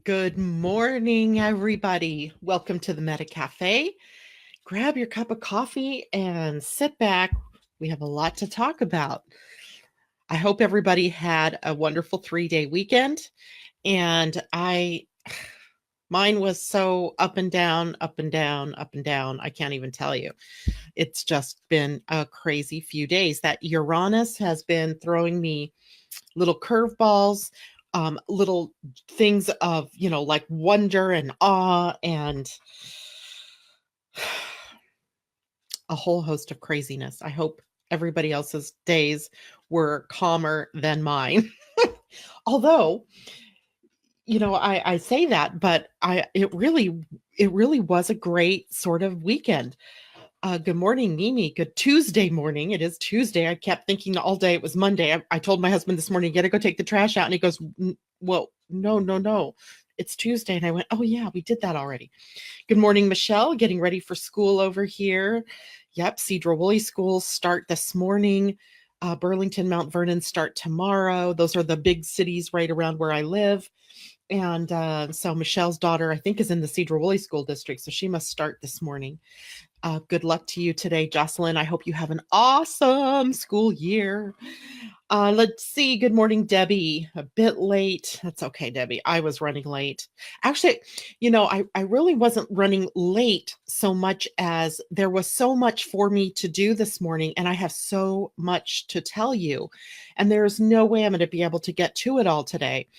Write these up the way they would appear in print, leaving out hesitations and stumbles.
Good morning, everybody. Welcome to the Meta Cafe. Grab your cup of coffee and sit back. We have a lot to talk about. I hope everybody had a wonderful 3-day weekend. And mine was so up and down, up and down, up and down. I can't even tell you. It's just been a crazy few days. That Uranus has been throwing me little curveballs, little things of, like wonder and awe and a whole host of craziness. I hope everybody else's days were calmer than mine. Although, I say that, but it really was a great sort of weekend. Good morning, Mimi. Good Tuesday morning. It is Tuesday. I kept thinking all day it was Monday. I told my husband this morning, you got to go take the trash out. And he goes, well, no. It's Tuesday. And I went, oh, yeah, we did that already. Good morning, Michelle. Getting ready for school over here. Yep, Cedar Woolley schools start this morning. Burlington, Mount Vernon start tomorrow. Those are the big cities right around where I live. And so Michelle's daughter, I think, is in the Cedar Woolley School District. So she must start this morning. Good luck to you today, Jocelyn. I hope you have an awesome school year. Let's see. Good morning, Debbie. A bit late. That's okay, Debbie. I was running late. Actually, I really wasn't running late so much as there was so much for me to do this morning, and I have so much to tell you. And there's no way I'm going to be able to get to it all today.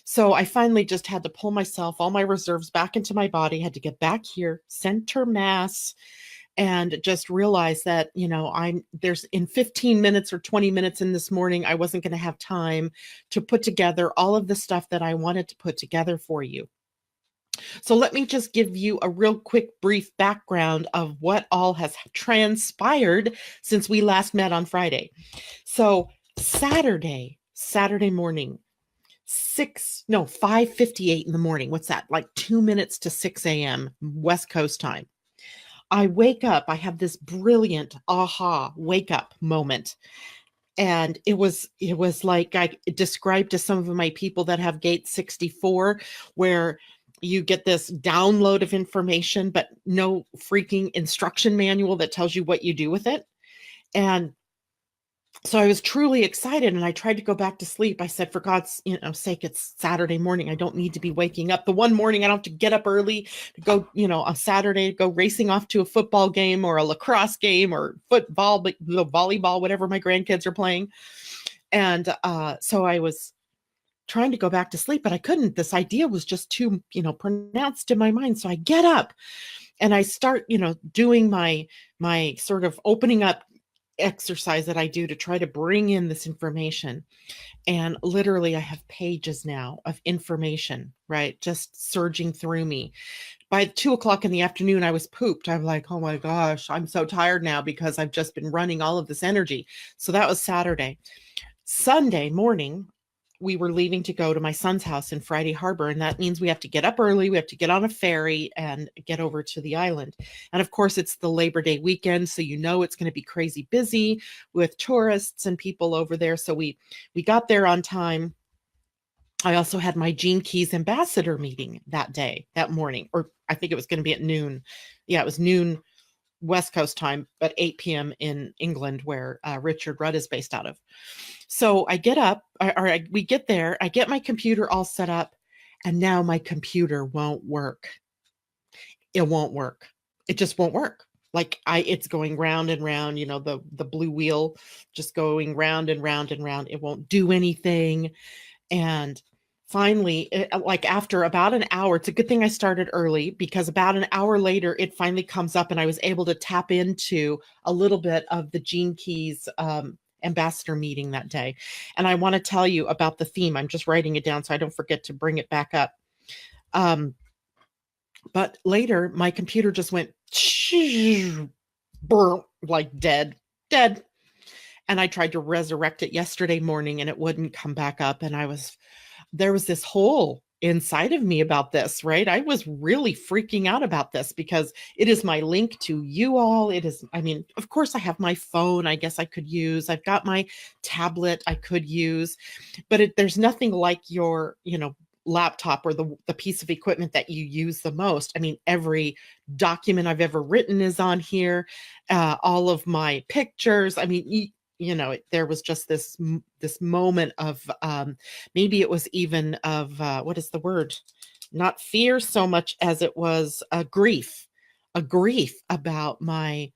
So I finally just had to pull myself, all my reserves back into my body, had to get back here, center mass, and just realize that, there's in 15 minutes or 20 minutes in this morning, I wasn't going to have time to put together all of the stuff that I wanted to put together for you. So let me just give you a real quick, brief background of what all has transpired since we last met on Friday. So Saturday morning, 5:58 in the morning. What's that? Like 2 minutes to 6 a.m. West Coast time. I wake up, I have this brilliant aha wake up moment. And it was like I described to some of my people that have gate 64, where you get this download of information, but no freaking instruction manual that tells you what you do with it. And so I was truly excited, and I tried to go back to sleep. I said, for God's sake, it's Saturday morning. I don't need to be waking up. The one morning I don't have to get up early to go, on Saturday, go racing off to a football game or a lacrosse game or football, volleyball, whatever my grandkids are playing. And so I was trying to go back to sleep, but I couldn't. This idea was just too, pronounced in my mind. So I get up and I start, doing my sort of opening up exercise that I do to try to bring in this information. And literally I have pages now of information, right? Just surging through me. By 2:00 in the afternoon, I was pooped. I'm like, oh my gosh, I'm so tired now because I've just been running all of this energy. So that was Saturday. Sunday morning, we were leaving to go to my son's house in Friday Harbor. And that means we have to get up early. We have to get on a ferry and get over to the island. And of course, it's the Labor Day weekend. So, it's going to be crazy busy with tourists and people over there. So we got there on time. I also had my Gene Keys ambassador meeting that morning, or I think it was going to be at noon. Yeah, it was noon West Coast time, but 8 p.m. in England, where Richard Rudd is based out of. So I get up, we get there, I get my computer all set up, and now my computer won't work. It won't work. It just won't work. Like it's going round and round, the blue wheel just going round and round and round. It won't do anything. And finally, like after about an hour, it's a good thing I started early, because about an hour later, it finally comes up and I was able to tap into a little bit of the Gene Keys ambassador meeting that day. And I want to tell you about the theme. I'm just writing it down so I don't forget to bring it back up. But later, my computer just went like dead. And I tried to resurrect it yesterday morning and it wouldn't come back up. And there was this hole inside of me about this, right? I was really freaking out about this because it is my link to you all. It is, of course I have my phone, I guess I could use. I've got my tablet I could use, but there's nothing like your, laptop or the piece of equipment that you use the most. I mean, every document I've ever written is on here, all of my pictures. I mean, there was just this moment of maybe it was even of what is the word? Not fear so much as it was a grief about my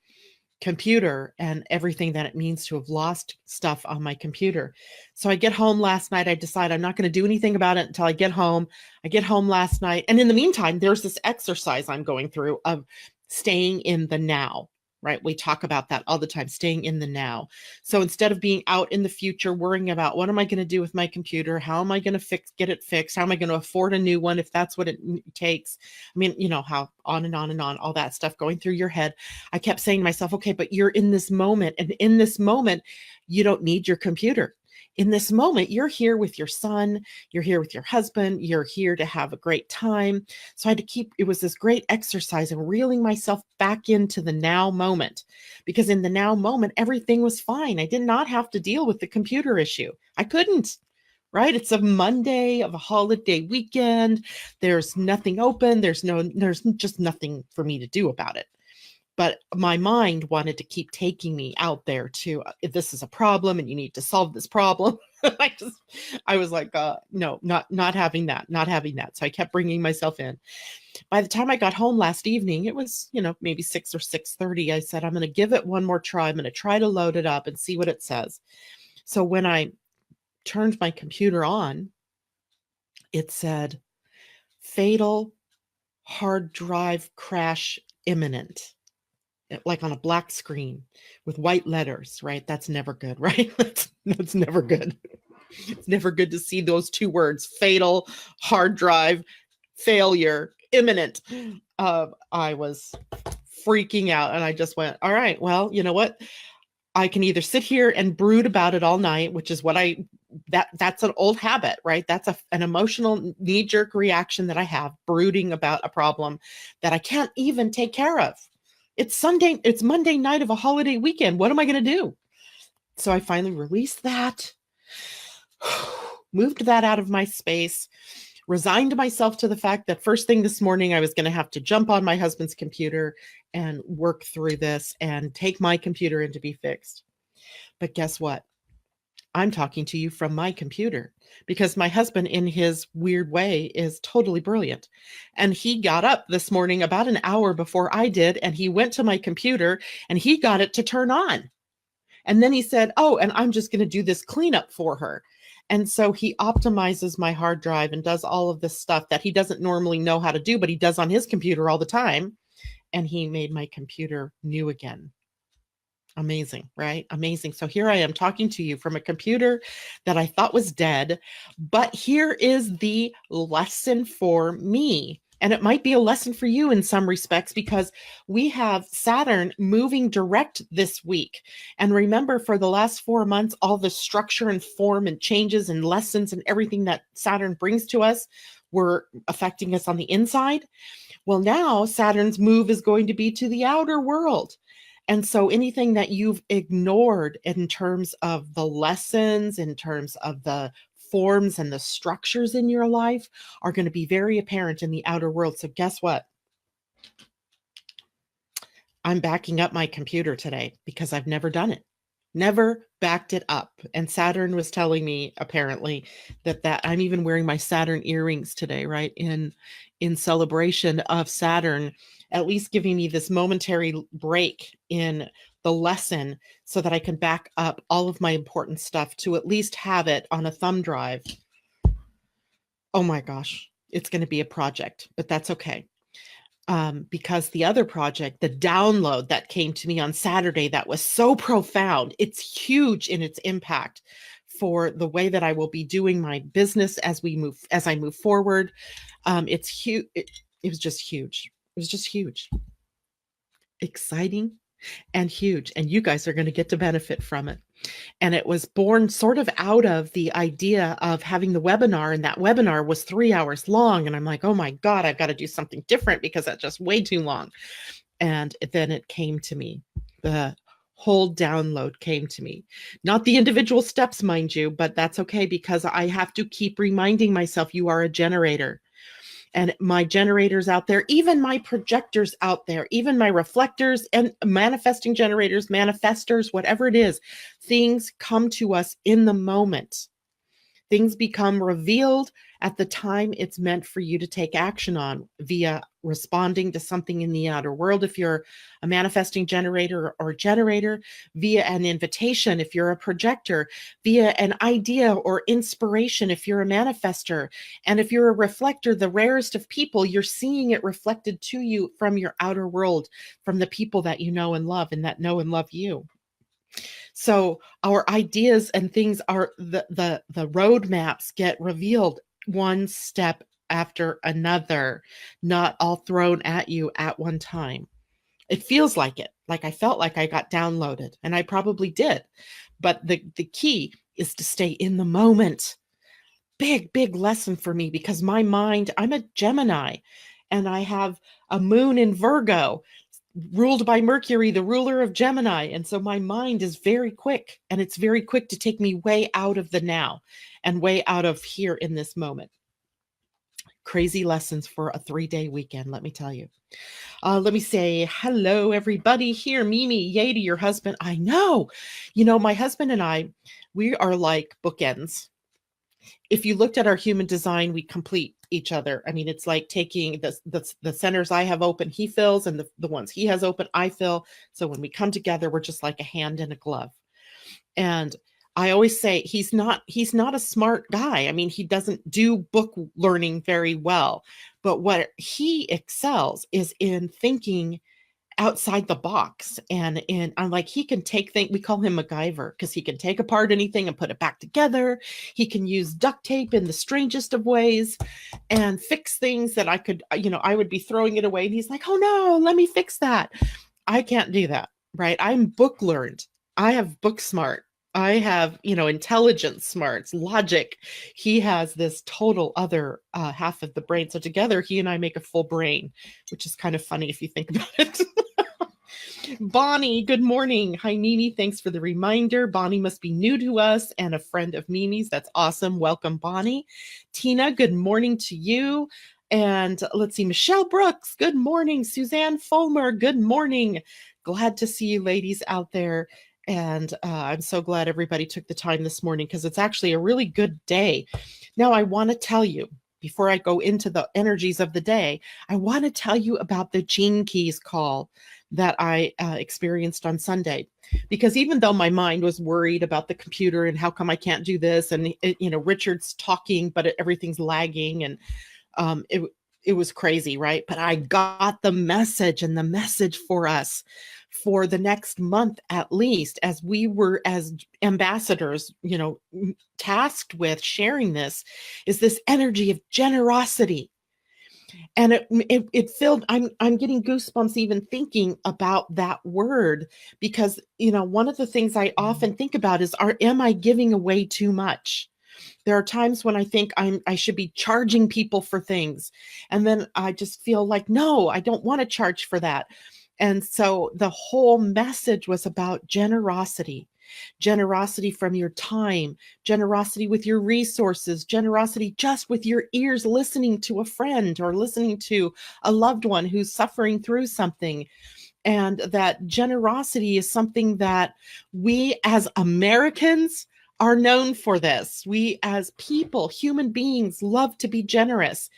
computer and everything that it means to have lost stuff on my computer. So I get home last night. I decide I'm not going to do anything about it until I get home. I get home last night. And in the meantime, there's this exercise I'm going through of staying in the now, right? We talk about that all the time, staying in the now. So instead of being out in the future, worrying about what am I going to do with my computer? How am I going to get it fixed? How am I going to afford a new one if that's what it takes? I mean, how on and on and on, all that stuff going through your head. I kept saying to myself, okay, but you're in this moment. And in this moment, you don't need your computer. In this moment, you're here with your son, you're here with your husband, you're here to have a great time. So I had to it was this great exercise in reeling myself back into the now moment, because in the now moment, everything was fine. I did not have to deal with the computer issue. I couldn't, right? It's a Monday of a holiday weekend. There's nothing open. There's just nothing for me to do about it. But my mind wanted to keep taking me out there to, this is a problem and you need to solve this problem. I was like, no, not having that. So I kept bringing myself in. By the time I got home last evening, it was, maybe 6 or 6:30. I said, I'm going to give it one more try. I'm going to try to load it up and see what it says. So when I turned my computer on, it said, fatal hard drive crash imminent. Like on a black screen with white letters, right? That's never good, right? That's never good. It's never good to see those two words, fatal, hard drive, failure, imminent. I was freaking out and I just went, all right, well, you know what? I can either sit here and brood about it all night, which is what that's an old habit, right? That's an emotional knee-jerk reaction that I have, brooding about a problem that I can't even take care of. It's Monday night of a holiday weekend. What am I going to do? So I finally released that, moved that out of my space, resigned myself to the fact that first thing this morning, I was going to have to jump on my husband's computer and work through this and take my computer in to be fixed. But guess what? I'm talking to you from my computer because my husband, in his weird way, is totally brilliant. And he got up this morning about an hour before I did, and he went to my computer and he got it to turn on. And then he said, oh, and I'm just going to do this cleanup for her. And so he optimizes my hard drive and does all of this stuff that he doesn't normally know how to do, but he does on his computer all the time. And he made my computer new again. Amazing, right? Amazing. So here I am talking to you from a computer that I thought was dead, but here is the lesson for me. And it might be a lesson for you in some respects because we have Saturn moving direct this week. And remember, for the last 4 months, all the structure and form and changes and lessons and everything that Saturn brings to us were affecting us on the inside. Well, now Saturn's move is going to be to the outer world. And so anything that you've ignored in terms of the lessons, in terms of the forms and the structures in your life are going to be very apparent in the outer world. So guess what? I'm backing up my computer today because I've never done it. Never backed it up. And Saturn was telling me apparently that I'm even wearing my Saturn earrings today, right? In celebration of Saturn, at least giving me this momentary break in the lesson so that I can back up all of my important stuff to at least have it on a thumb drive. Oh my gosh, it's going to be a project, but that's okay. Because the other project, the download that came to me on Saturday, that was so profound. It's huge in its impact for the way that I will be doing my business as I move forward. It's huge. It was just huge. It was just huge, exciting and huge. And you guys are going to get to benefit from it. And it was born sort of out of the idea of having the webinar. And that webinar was 3 hours long. And I'm like, oh my God, I've got to do something different because that's just way too long. And then it came to me, the whole download came to me. Not the individual steps, mind you, but that's okay because I have to keep reminding myself you are a generator. And my generators out there, even my projectors out there, even my reflectors and manifesting generators, manifestors, whatever it is, things come to us in the moment. Things become revealed at the time it's meant for you to take action on via responding to something in the outer world. If you're a manifesting generator or generator, via an invitation, if you're a projector, via an idea or inspiration, if you're a manifester, and if you're a reflector, the rarest of people, you're seeing it reflected to you from your outer world, from the people that you know and love and that know and love you. So our ideas and things are the roadmaps get revealed one step after another, not all thrown at you at one time. It feels like it, like I felt like I got downloaded, and I probably did. But the key is to stay in the moment. Big lesson for me because my mind, I'm a Gemini and I have a moon in Virgo ruled by Mercury, the ruler of Gemini. And so my mind is very quick, and it's very quick to take me way out of the now and way out of here in this moment. Crazy lessons for a 3-day weekend, let me tell you. Let me say hello, everybody here. Mimi, yay to your husband. I know. My husband and I, we are like bookends. If you looked at our human design, we complete each other. I mean, it's like taking the centers I have open, he fills, and the ones he has open, I fill. So when we come together, we're just like a hand and a glove. And I always say he's not a smart guy. I mean, he doesn't do book learning very well, but what he excels is in thinking outside the box. And I'm like, he can take things, we call him MacGyver because he can take apart anything and put it back together. He can use duct tape in the strangest of ways and fix things that I would be throwing it away. And he's like, oh no, let me fix that. I can't do that, right? I'm book learned. I have book smart. I have, intelligence smarts, logic. He has this total other half of the brain. So together, he and I make a full brain, which is kind of funny if you think about it. Bonnie, good morning. Hi, Mimi. Thanks for the reminder. Bonnie must be new to us and a friend of Mimi's. That's awesome. Welcome, Bonnie. Tina, good morning to you. And let's see, Michelle Brooks, good morning. Suzanne Fulmer, good morning. Glad to see you ladies out there. And I'm so glad everybody took the time this morning because it's actually a really good day. Now, I want to tell you, before I go into the energies of the day, I want to tell you about the Gene Keys call that I experienced on Sunday. Because even though my mind was worried about the computer and how come I can't do this, and Richard's talking, but everything's lagging, and it was crazy, right? But I got the message, and the message for us for the next month, at least, as we were as ambassadors, tasked with sharing this, is this energy of generosity. And it filled, I'm getting goosebumps even thinking about that word, because, one of the things I often think about is, am I giving away too much? There are times when I think I should be charging people for things. And then I just feel like, no, I don't want to charge for that. And so the whole message was about generosity from your time, generosity with your resources, generosity just with your ears, listening to a friend or listening to a loved one who's suffering through something. And that generosity is something that we as Americans are known for. This. We as people, human beings, love to be generous.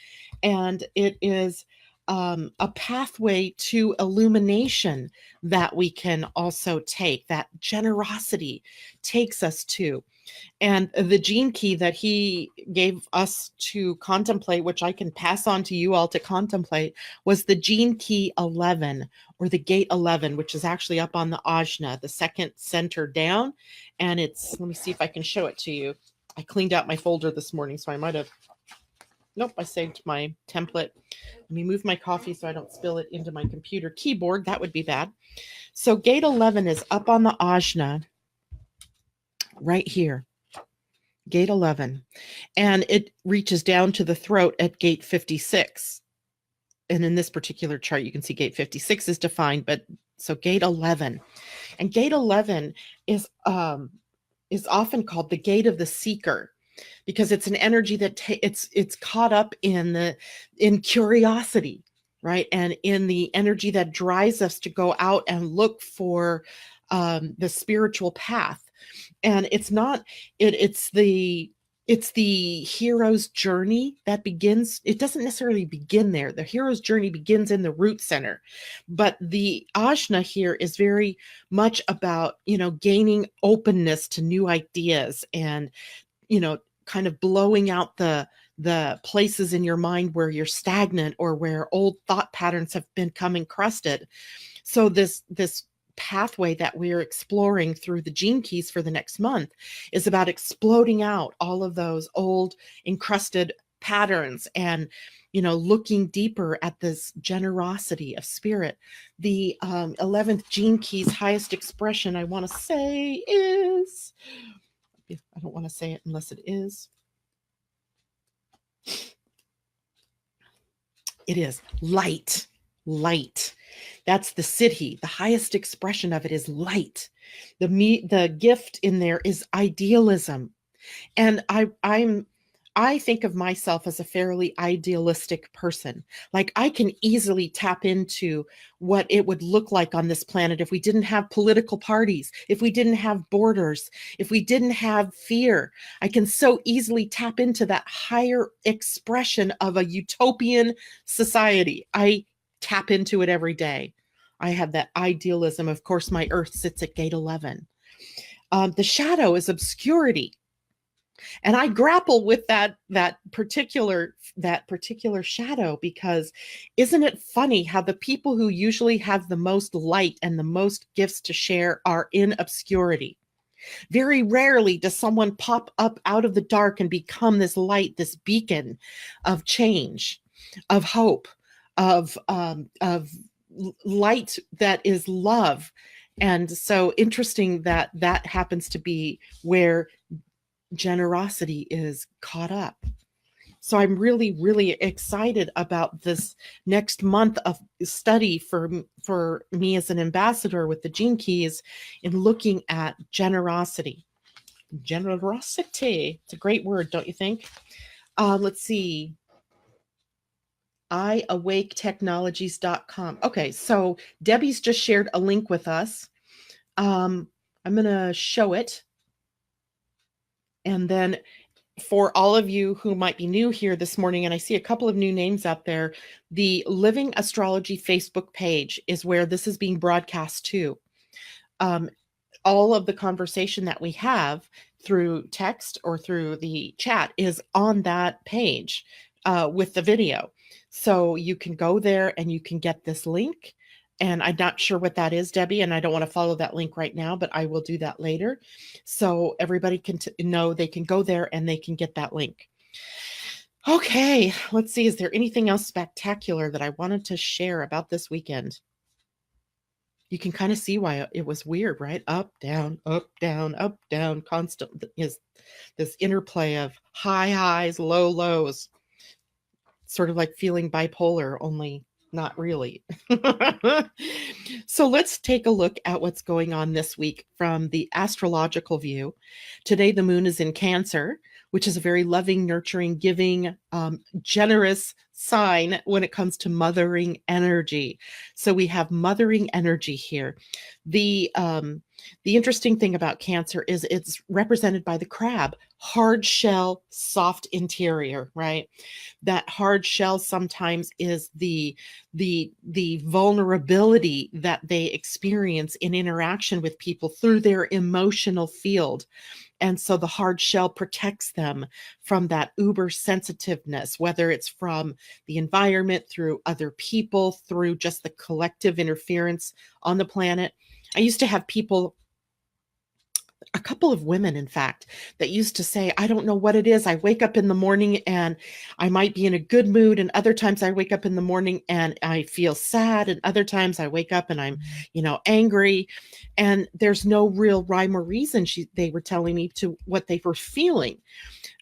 And it is a pathway to illumination that we can also take, that generosity takes us to. And the gene key that he gave us to contemplate, which I can pass on to you all to contemplate, was the gene key 11, or the gate 11, which is actually up on the ajna, the second center down. And let me see if I can show it to you. I cleaned out my folder this morning, so I might have, nope, I saved my template. Let me move my coffee so I don't spill it into my computer keyboard. That would be bad. So gate 11 is up on the ajna right here. Gate 11. And it reaches down to the throat at gate 56. And in this particular chart, you can see gate 56 is defined, but so gate 11. And gate 11 is often called the gate of the seeker, because it's an energy that it's caught up in curiosity, right? And in the energy that drives us to go out and look for the spiritual path. And it's not it's the hero's journey that begins. It doesn't necessarily begin there. The hero's journey begins in the root center, but the ajna here is very much about, gaining openness to new ideas, and kind of blowing out the places in your mind where you're stagnant, or where old thought patterns have become encrusted. So this pathway that we're exploring through the gene keys for the next month is about exploding out all of those old encrusted patterns, and looking deeper at this generosity of spirit. The 11th gene key's highest expression, I want to say, is, I don't want to say it unless it is. It is light. Light. That's the siddhi. The highest expression of it is light. The gift in there is idealism. And I think of myself as a fairly idealistic person. Like, I can easily tap into what it would look like on this planet if we didn't have political parties, if we didn't have borders, if we didn't have fear. I can so easily tap into that higher expression of a utopian society. I tap into it every day. I have that idealism. Of course, my earth sits at gate 11. The shadow is obscurity. And I grapple with that particular shadow, because isn't it funny how the people who usually have the most light and the most gifts to share are in obscurity? Very rarely does someone pop up out of the dark and become this light, this beacon of change, of hope, of light that is love. And so interesting that happens to be where generosity is caught up. So I'm really, really excited about this next month of study for me as an ambassador with the gene keys, in looking at generosity. Generosity. It's a great word, don't you think? Let's see. iawaketechnologies.com. Okay, so Debbie's just shared a link with us. I'm going to show it. And then for all of you who might be new here this morning, and I see a couple of new names out there, the Living Astrology Facebook page is where this is being broadcast to. All of the conversation that we have through text or through the chat is on that page with the video. So you can go there and you can get this link. And I'm not sure what that is, Debbie, and I don't want to follow that link right now, but I will do that later. So everybody can know they can go there and they can get that link. Okay, let's see. Is there anything else spectacular that I wanted to share about this weekend? You can kind of see why it was weird, right? Up, down, constant is this interplay of high highs, low lows, sort of like feeling bipolar, only not really. So let's take a look at what's going on this week from the astrological view. Today, the moon is in Cancer, which is a very loving, nurturing, giving, generous sign when it comes to mothering energy. So we have mothering energy here. The interesting thing about Cancer is it's represented by the crab, hard shell, soft interior, right? That hard shell sometimes is the vulnerability that they experience in interaction with people through their emotional field. And so the hard shell protects them from that uber sensitiveness, whether it's from the environment, through other people, through just the collective interference on the planet. I used to have people, a couple of women, in fact, that used to say, I don't know what it is. I wake up in the morning and I might be in a good mood. And other times I wake up in the morning and I feel sad. And other times I wake up and I'm, angry. And there's no real rhyme or reason, they were telling me, to what they were feeling.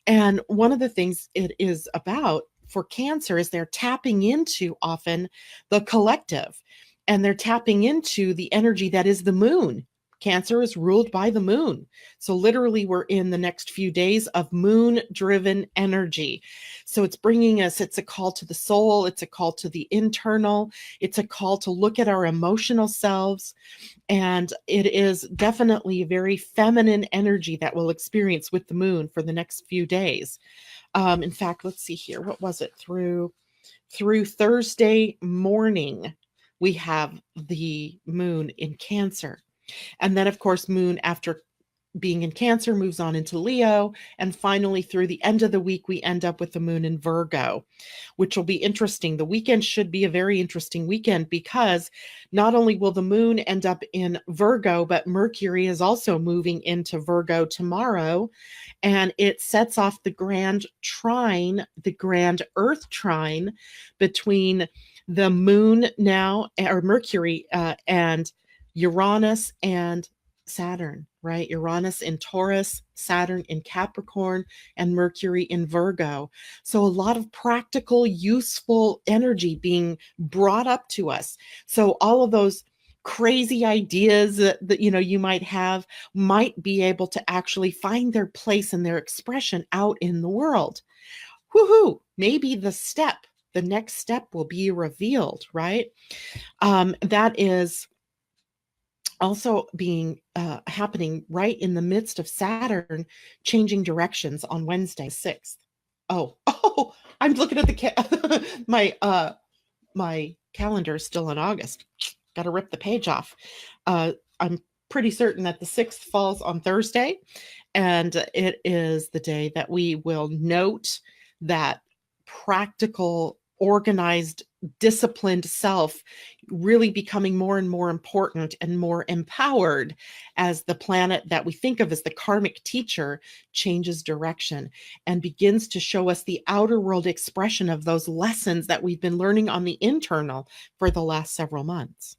And one of the things it is about for Cancer is they're tapping into often the collective, and they're tapping into the energy that is the moon. Cancer is ruled by the moon. So literally we're in the next few days of moon driven energy. So it's bringing us, it's a call to the soul. It's a call to the internal. It's a call to look at our emotional selves. And it is definitely a very feminine energy that we'll experience with the moon for the next few days. In fact, let's see here. What was it? Through Thursday morning, we have the moon in Cancer. And then, of course, moon after being in Cancer moves on into Leo. And finally, through the end of the week, we end up with the moon in Virgo, which will be interesting. The weekend should be a very interesting weekend because not only will the moon end up in Virgo, but Mercury is also moving into Virgo tomorrow. And it sets off the grand trine, the grand Earth trine between the moon now, or Mercury, and Uranus and Saturn, right? Uranus in Taurus, Saturn in Capricorn, and Mercury in Virgo. So a lot of practical, useful energy being brought up to us. So all of those crazy ideas that you might have might be able to actually find their place and their expression out in the world. Woohoo! Maybe the next step will be revealed, right? That is also being happening right in the midst of Saturn changing directions on Wednesday, 6th. Oh, I'm looking at the my calendar is still in August. Got to rip the page off. I'm pretty certain that the 6th falls on Thursday, and it is the day that we will note that practical, organized, disciplined self really becoming more and more important and more empowered as the planet that we think of as the karmic teacher changes direction and begins to show us the outer world expression of those lessons that we've been learning on the internal for the last several months.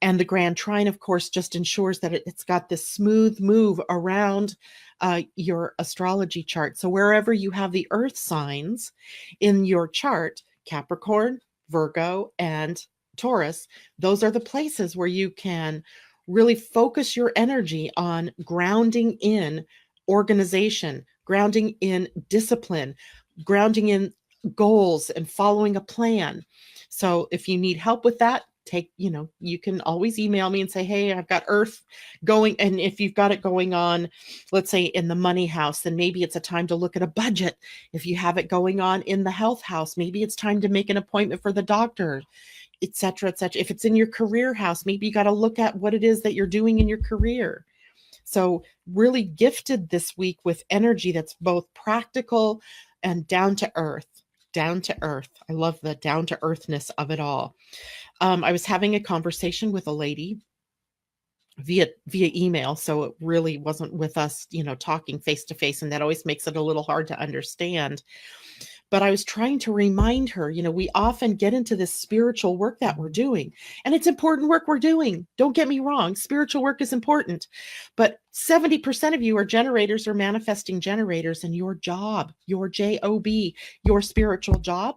And the grand trine, of course, just ensures that it's got this smooth move around your astrology chart. So wherever you have the earth signs in your chart, Capricorn, Virgo, and Taurus, those are the places where you can really focus your energy on grounding in organization, grounding in discipline, grounding in goals and following a plan. So if you need help with that, you can always email me and say, hey, I've got earth going. And if you've got it going on, let's say in the money house, then maybe it's a time to look at a budget. If you have it going on in the health house, maybe it's time to make an appointment for the doctor, et cetera, et cetera. If it's in your career house, maybe you got to look at what it is that you're doing in your career. So really gifted this week with energy that's both practical and down to earth. Down to earth. I love the down to earthness of it all. I was having a conversation with a lady via email, so it really wasn't with us, talking face to face, and that always makes it a little hard to understand. But I was trying to remind her, we often get into this spiritual work that we're doing, and it's important work we're doing. Don't get me wrong, spiritual work is important, but 70% of you are generators or manifesting generators, and your job, your job, your spiritual job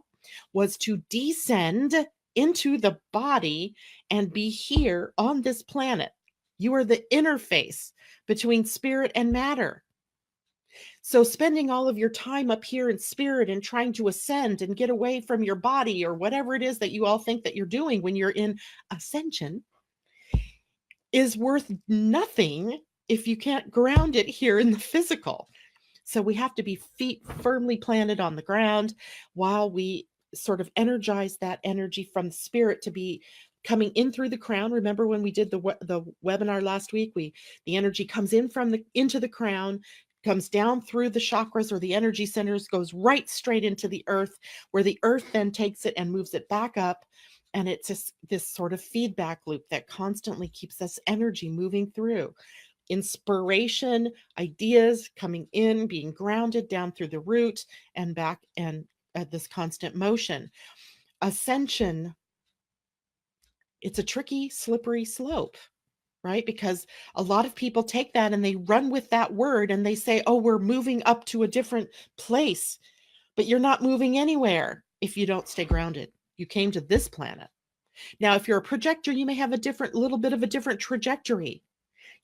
was to descend into the body and be here on this planet. You are the interface between spirit and matter. So spending all of your time up here in spirit and trying to ascend and get away from your body or whatever it is that you all think that you're doing when you're in ascension is worth nothing if you can't ground it here in the physical. So we have to be feet firmly planted on the ground while we sort of energize that energy from the spirit to be coming in through the crown. Remember when we did the webinar last week, the energy comes in into the crown, comes down through the chakras or the energy centers, goes right straight into the earth, where the earth then takes it and moves it back up. And it's just this sort of feedback loop that constantly keeps this energy moving through. Inspiration, ideas coming in, being grounded down through the root and back, and this constant motion. Ascension, it's a tricky, slippery slope, right? Because a lot of people take that and they run with that word and they say, oh, we're moving up to a different place, but you're not moving anywhere if you don't stay grounded. You came to this planet. Now, if you're a projector, you may have little bit of a different trajectory.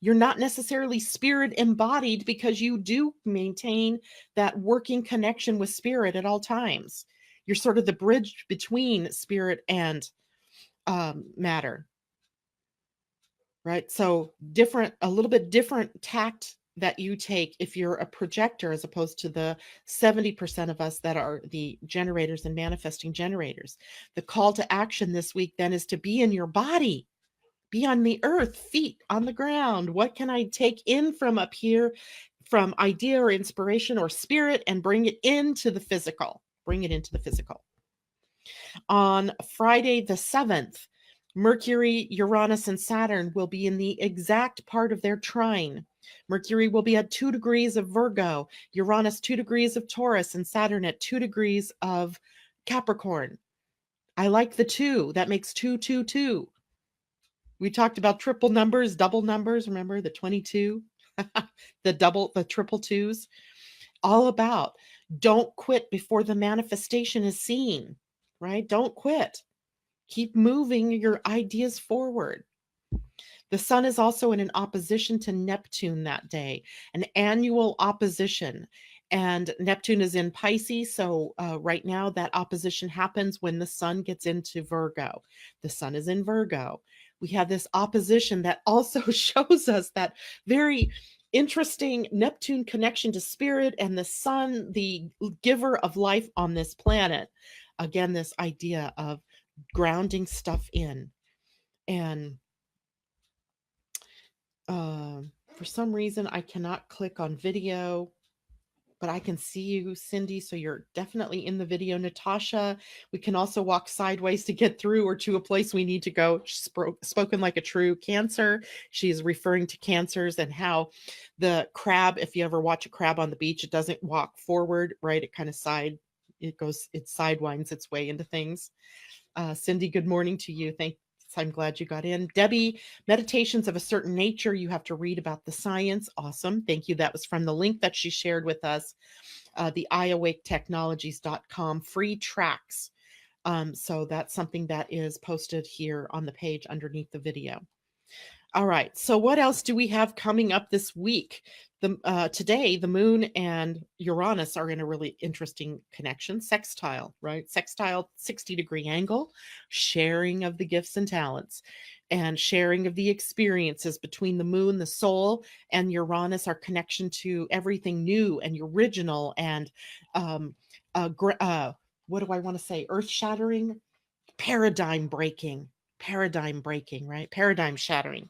You're not necessarily spirit embodied because you do maintain that working connection with spirit at all times. You're sort of the bridge between spirit and matter, right? So a little bit different tact that you take if you're a projector as opposed to the 70% of us that are the generators and manifesting generators. The call to action this week then is to be in your body, be on the earth, feet on the ground. What can I take in from up here, from idea or inspiration or spirit, and bring it into the physical? Bring it into the physical. On Friday the 7th, Mercury, Uranus, and Saturn will be in the exact part of their trine. Mercury will be at 2 degrees of Virgo, Uranus 2 degrees of Taurus, and Saturn at 2 degrees of Capricorn. I like the 2. That makes 2, 2, 2. We talked about triple numbers, double numbers. Remember the 22, the triple twos? All about don't quit before the manifestation is seen, right? Don't quit. Keep moving your ideas forward. The sun is also in an opposition to Neptune that day, an annual opposition. And Neptune is in Pisces. So right now, that opposition happens when the sun gets into Virgo. The sun is in Virgo. We have this opposition that also shows us that very interesting Neptune connection to spirit and the sun, the giver of life on this planet. Again, this idea of grounding stuff in. And for some reason, I cannot click on video, but I can see you, Cindy. So you're definitely in the video. Natasha, we can also walk sideways to get through or to a place we need to go. Spoken like a true Cancer. She's referring to cancers and how the crab, if you ever watch a crab on the beach, it doesn't walk forward, right? It kind of it sidewinds its way into things. Cindy, good morning to you. I'm glad you got in. Debbie, meditations of a certain nature. You have to read about the science. Awesome. Thank you. That was from the link that she shared with us, the iawaketechnologies.com free tracks. So that's something that is posted here on the page underneath the video. All right. So what else do we have coming up this week? Today, the moon and Uranus are in a really interesting connection, sextile, right? Sextile, 60-degree angle, sharing of the gifts and talents and sharing of the experiences between the moon, the soul, and Uranus, our connection to everything new and original and what do I want to say? Earth-shattering, paradigm breaking, right? Paradigm shattering.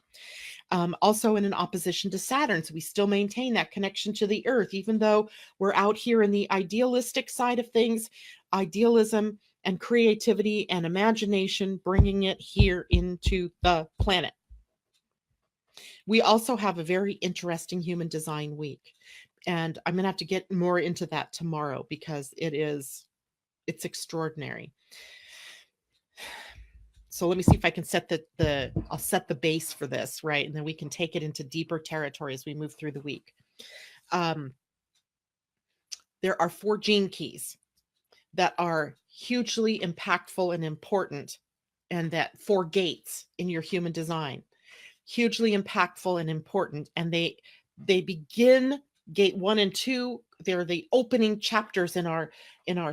Also in an opposition to Saturn. So we still maintain that connection to the earth, even though we're out here in the idealistic side of things, idealism and creativity and imagination, bringing it here into the planet. We also have a very interesting human design week. And I'm going to have to get more into that tomorrow because it's extraordinary. So let me see if I can set I'll set the base for this, right? And then we can take it into deeper territory as we move through the week. There are 4 gene keys that are hugely impactful and important, and that 4 gates in your human design, hugely impactful and important. And they begin gate 1 and 2. They're the opening chapters in our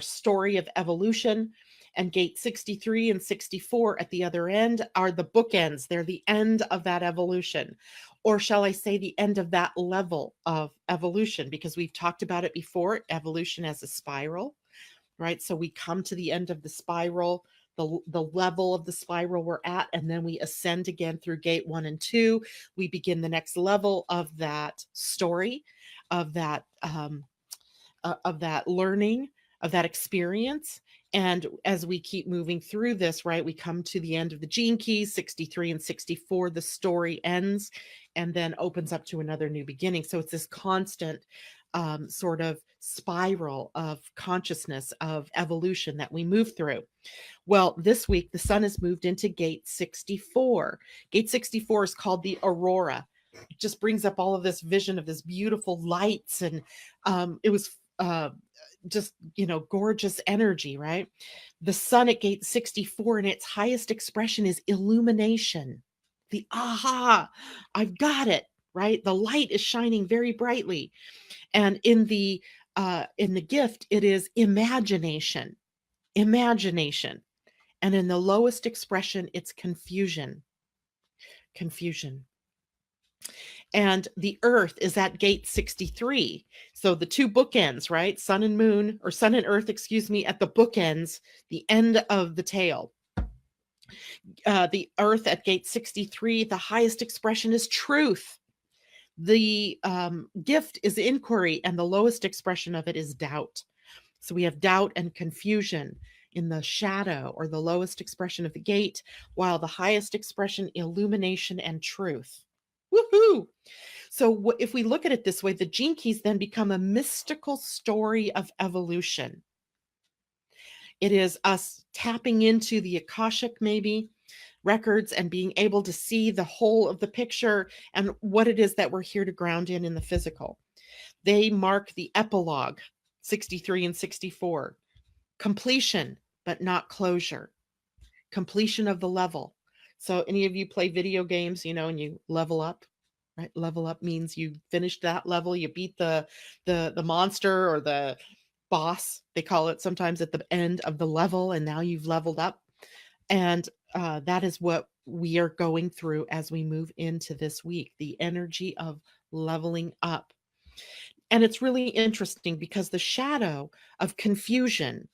story of evolution. And gate 63 and 64 at the other end are the bookends. They're the end of that evolution. Or shall I say the end of that level of evolution? Because we've talked about it before, evolution as a spiral, right? So we come to the end of the spiral, the level of the spiral we're at, and then we ascend again through gate 1 and 2. We begin the next level of that story, of that learning, of that experience. And as we keep moving through this, right, we come to the end of the gene keys, 63 and 64, the story ends and then opens up to another new beginning. So it's this constant sort of spiral of consciousness, of evolution that we move through. Well, this week, the sun has moved into gate 64. Gate 64 is called the aurora. It just brings up all of this vision of this beautiful lights. And it was just, gorgeous energy, right? The sun at gate 64 in its highest expression is illumination. The aha, I've got it, right? The light is shining very brightly. And in the gift, it is imagination, imagination. And in the lowest expression, it's confusion, confusion. And the earth is at gate 63. So the two bookends, right? Sun and moon, or sun and earth, excuse me, at the bookends, the end of the tail. The earth at gate 63, the highest expression is truth. The gift is inquiry, and the lowest expression of it is doubt. So we have doubt and confusion in the shadow, or the lowest expression of the gate, while the highest expression, illumination and truth. Woohoo! So if we look at it this way, the gene keys then become a mystical story of evolution. It is us tapping into the Akashic, maybe, records, and being able to see the whole of the picture and what it is that we're here to ground in the physical. They mark the epilogue, 63 and 64. Completion, but not closure. Completion of the level. So any of you play video games, and you level up, right? Level up means you finished that level, you beat the monster or the boss, they call it sometimes, at the end of the level, and now you've leveled up. And that is what we are going through as we move into this week, the energy of leveling up. And it's really interesting because the shadow of confusion.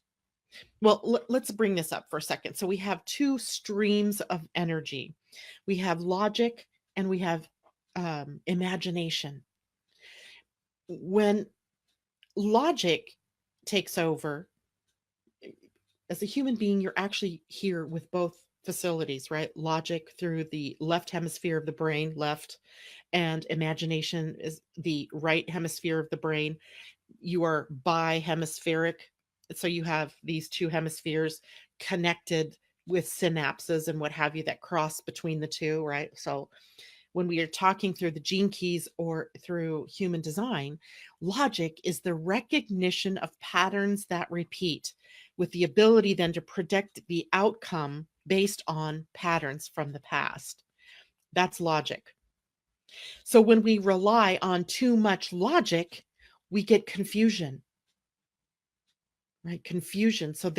Well, let's bring this up for a second. So we have two streams of energy. We have logic and we have imagination. When logic takes over, as a human being, you're actually here with both facilities, right? Logic through the left hemisphere of the brain, left, and imagination is the right hemisphere of the brain. You are bihemispheric. So you have these two hemispheres connected with synapses and what have you that cross between the two, right? So when we are talking through the gene keys or through human design, logic is the recognition of patterns that repeat, with the ability then to predict the outcome based on patterns from the past. That's logic. So when we rely on too much logic, we get confusion, right? Confusion. So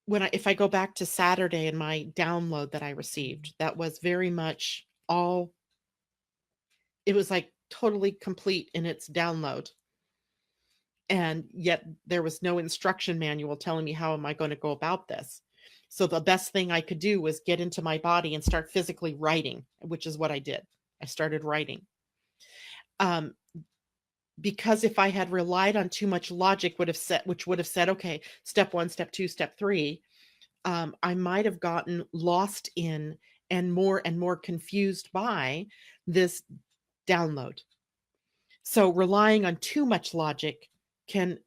if I go back to Saturday and my download that I received, that was very much it was like totally complete in its download. And yet there was no instruction manual telling me how am I going to go about this. So the best thing I could do was get into my body and start physically writing, which is what I did. I started writing. Because if I had relied on too much logic, which would have said, okay, step 1, step 2, step 3, I might have gotten lost in and more confused by this download. So relying on too much logic can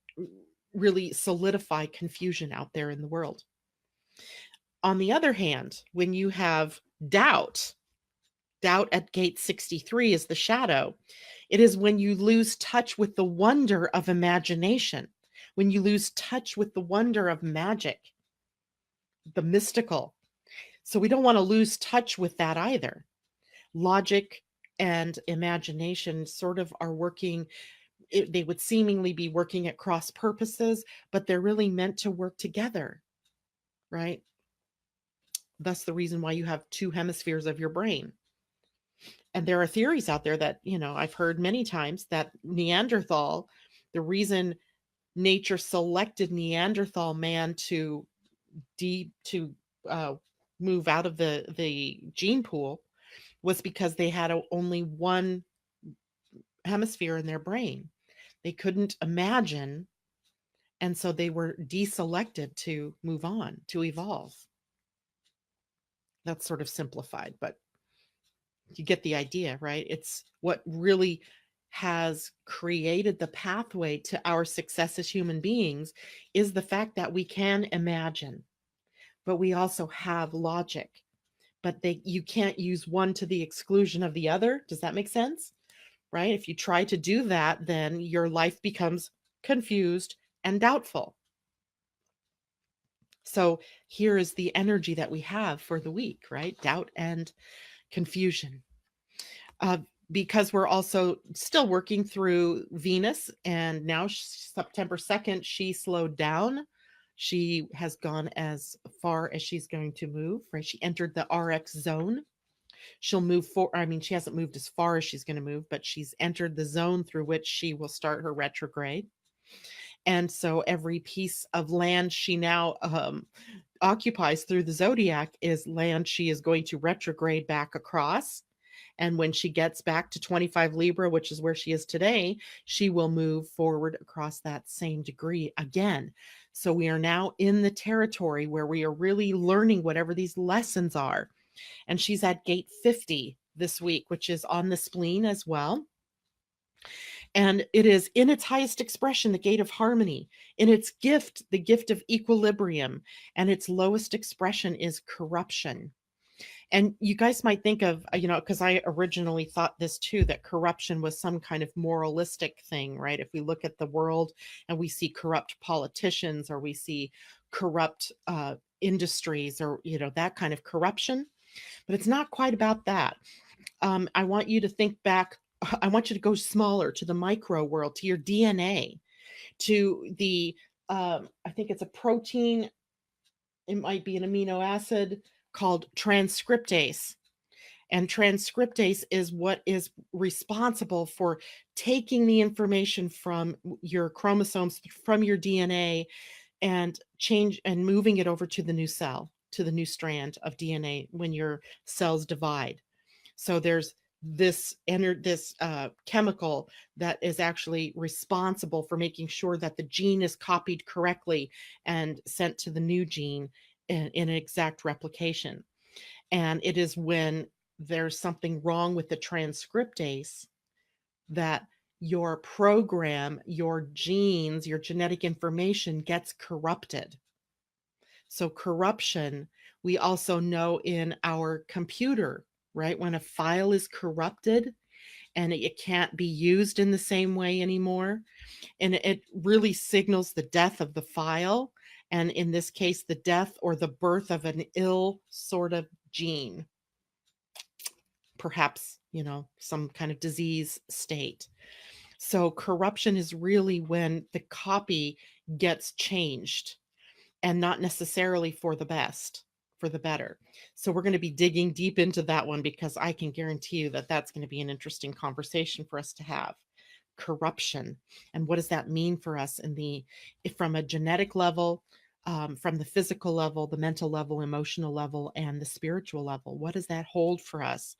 really solidify confusion out there in the world. On the other hand, when you have doubt at gate 63 is the shadow. It is when you lose touch with the wonder of imagination, when you lose touch with the wonder of magic, the mystical. So we don't want to lose touch with that either. Logic and imagination sort of are working, they would seemingly be working at cross purposes, but they're really meant to work together, right? That's the reason why you have two hemispheres of your brain. And there are theories out there that, I've heard many times that Neanderthal, the reason nature selected Neanderthal man to move out of the gene pool was because they had only one hemisphere in their brain. They couldn't imagine, and so they were deselected to move on, to evolve. That's sort of simplified, but you get the idea, right? It's what really has created the pathway to our success as human beings is the fact that we can imagine, but we also have logic. But you can't use one to the exclusion of the other. Does that make sense? Right? If you try to do that, then your life becomes confused and doubtful. So here is the energy that we have for the week, right? Doubt and confusion. Because we're also still working through Venus, and now September 2nd, she slowed down. She has gone as far as she's going to move, right? She entered the RX zone. She'll move forward. I mean, she hasn't moved as far as she's going to move, but she's entered the zone through which she will start her retrograde. And so every piece of land she now occupies through the zodiac is land she is going to retrograde back across. And when she gets back to 25 Libra, which is where she is today, she will move forward across that same degree again. So we are now in the territory where we are really learning whatever these lessons are. And she's at gate 50 this week, which is on the spleen as well. And it is in its highest expression, the gate of harmony, in its gift, the gift of equilibrium, and its lowest expression is corruption. And you guys might think of, because I originally thought this too, that corruption was some kind of moralistic thing, right? If we look at the world and we see corrupt politicians, or we see corrupt industries, or, that kind of corruption, but it's not quite about that. I want you to think back. I want you to go smaller, to the micro world, to your DNA, to the, I think it's a protein. It might be an amino acid called transcriptase. And transcriptase is what is responsible for taking the information from your chromosomes, from your DNA, and moving it over to the new cell, to the new strand of DNA when your cells divide. So there's this chemical that is actually responsible for making sure that the gene is copied correctly and sent to the new gene in an exact replication. And it is when there's something wrong with the transcriptase that your program, your genes, your genetic information gets corrupted. So corruption, we also know in our computer, right? When a file is corrupted and it can't be used in the same way anymore, and it really signals the death of the file. And in this case, the death or the birth of an ill sort of gene, perhaps, some kind of disease state. So corruption is really when the copy gets changed, and not necessarily for the best, for the better. So we're going to be digging deep into that one, because I can guarantee you that that's going to be an interesting conversation for us to have. Corruption, and what does that mean for us from a genetic level, from the physical level, the mental level, emotional level, and the spiritual level? What does that hold for us?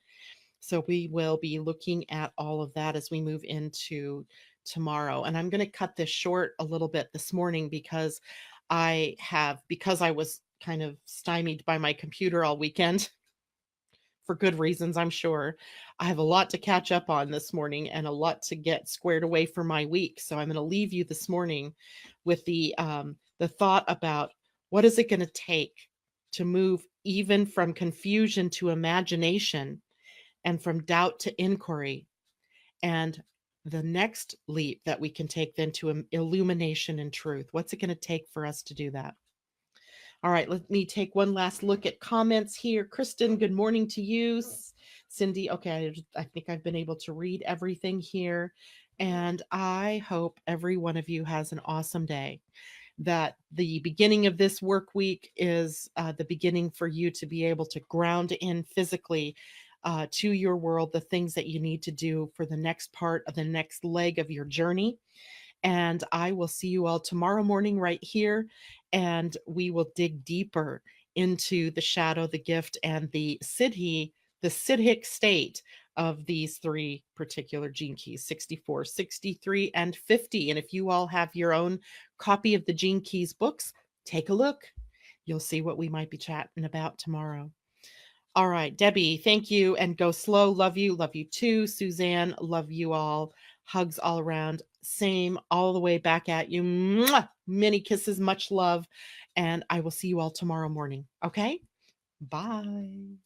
So we will be looking at all of that as we move into tomorrow. And I'm going to cut this short a little bit this morning, because I was kind of stymied by my computer all weekend, for good reasons, I'm sure. I have a lot to catch up on this morning, and a lot to get squared away for my week. So I'm going to leave you this morning with the thought about, what is it going to take to move even from confusion to imagination, and from doubt to inquiry, and the next leap that we can take then to illumination and truth. What's it going to take for us to do that? All right, let me take one last look at comments here. Kristen, good morning to you. Cindy, okay, I think I've been able to read everything here. And I hope every one of you has an awesome day. That the beginning of this work week is the beginning for you to be able to ground in physically to your world the things that you need to do for the next part of the next leg of your journey. And I will see you all tomorrow morning right here, and we will dig deeper into the shadow, the gift, and the Siddhic state of these three particular gene keys, 64, 63, and 50. And if you all have your own copy of the Gene Keys books, take a look. You'll see what we might be chatting about tomorrow. All right, Debbie, thank you, and go slow. Love you too. Suzanne, love you all. Hugs all around. Same, all the way back at you. Mwah! Many kisses, much love, and I will see you all tomorrow morning. Okay? Bye.